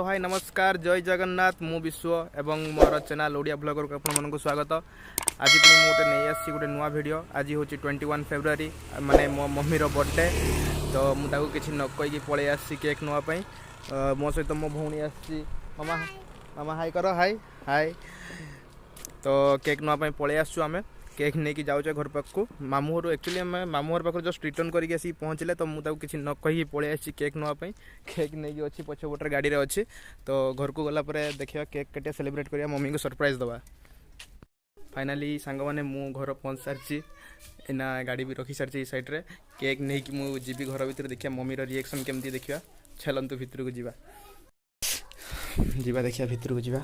हाय नमस्कार जय जगन्नाथ मु विश्व एवं मोर चैनल ओडिया ब्लॉगर को आपको स्वागत। आज पुणी मुझे नहीं आसी गोटे नुआ वीडियो। आज हूँ 21 फेब्रुआरी माने मो मम्मी बर्थडे तो मुझे किसी न कहीकि पलि आसी केक नापी मो सहित मो भौणी आसी मामा मामा हाय कर हाय हाय तो केक नापी पलि आसु आम केक नहीं कि जाऊे घर पाक को मामू घर एक्चुअली आम मामू घर पाक जस्ट रिटर्न करके आसी पहुँचले तो मुझे किसी न कही पलि आसी केक नापी केक नहीं अच्छी पछपटर गाड़ी में अच्छी तो घर को गला देखा केक कटिया सेलिब्रेट करिया मम्मी को सरप्राइज दवा। फाइनाली सांग मैंने मु घर पहुँच सारी एना गाड़ी भी रखी सारी साइड रे केक नहीं कि मुझे जीवी घर भीतर देखिया मम्मी रिएक्शन केमती देखा चलतु भितर को जीवा जीवा देखिया भितर को जीवा।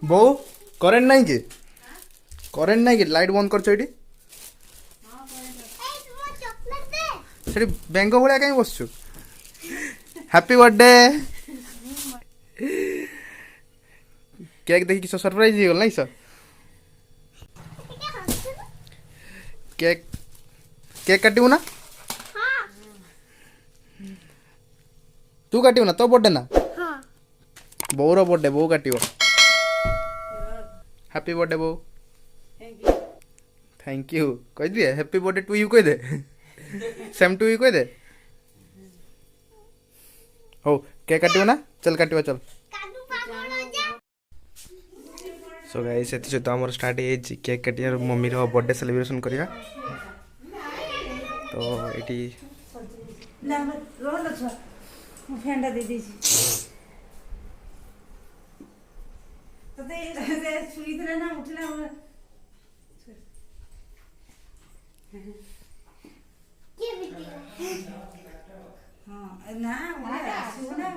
बो करेंट नहीं कि करेंट नहीं कि लाइट बंद कर बेंग भाया कहीं बसचु हैप्पी बर्थडे केक देखी किस सरप्राइज हो गल नहीं सर केक केक काटू ना तू काटू ना तो बर्थडे ना बोर बर्थडे बो काट हैप्पी बर्थडे बो थैंक यू कह दिए हैप्पी बर्थडे टू यू कह दे सेम टू यू कह दे हो केक काटो ना चल काटवा चल। सो गाइस एति सहित आमर स्टार्ट है केक काटिया मम्मी रो बर्थडे सेलिब्रेशन करिया तो एटी फेंडा दे दी तो दे सुई दे ना उठला के वीडियो हां ना सुना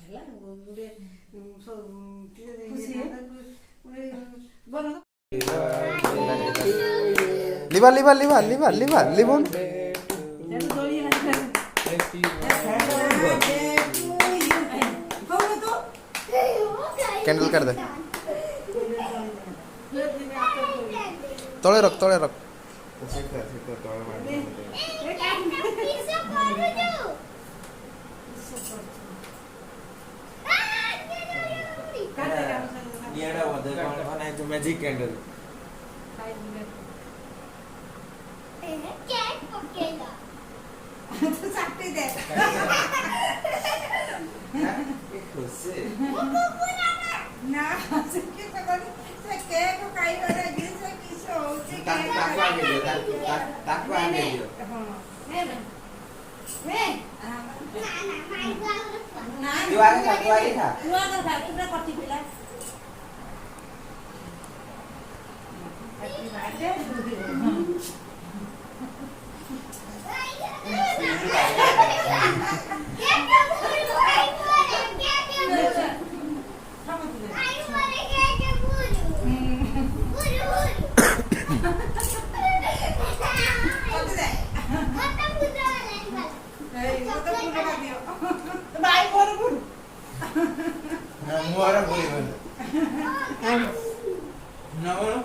ହେଲା ଗୋଟେ लिवा लिवा लिवा लिवा लिवा लिबोन कैंडल कर दे तले रख मैजिक कैंडल तो साटे दे ना से के से केक काई वाला गिस किस होचे ताको आगे दियो ताको आगे दियो हां मैं ना तू आगे खा पूरा कटी पिला मुआरा बोली ना बोलो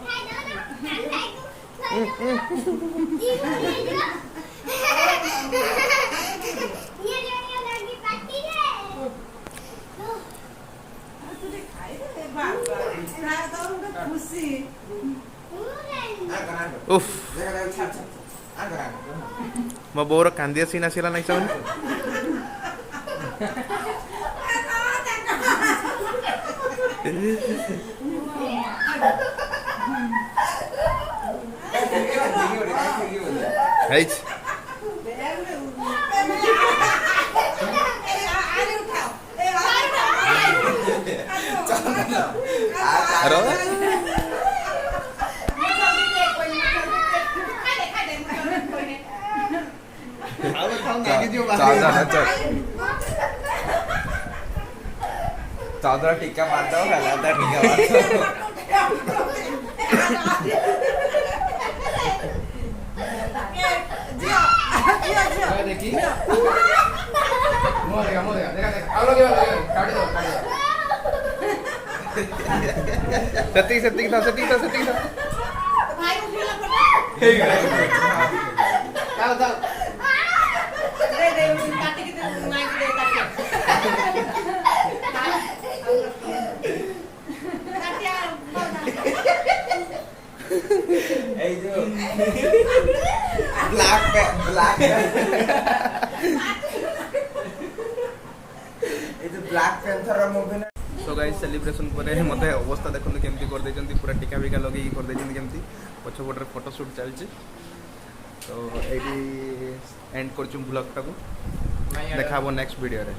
उफ मो बोर कांदिया सीन आसिला नहीं सब चादर टीका मारता हो गला टीका मारता देखी मोदेगा देखा आओ लोग काट दो सत्ती था भाई उठिला पड़ा चल चल এই যে ব্ল্যাক এই যে ব্ল্যাক প্যান্থর মুভি না सो गाइस सेलिब्रेशन पर मत अवस्था देखते केमती कर पूरा टीका फिका लगे कर केमती पछपटे फोटोशूट चलती तो ये एंड कर ब्लॉग टाक देखा नेक्स्ट वीडियो रे।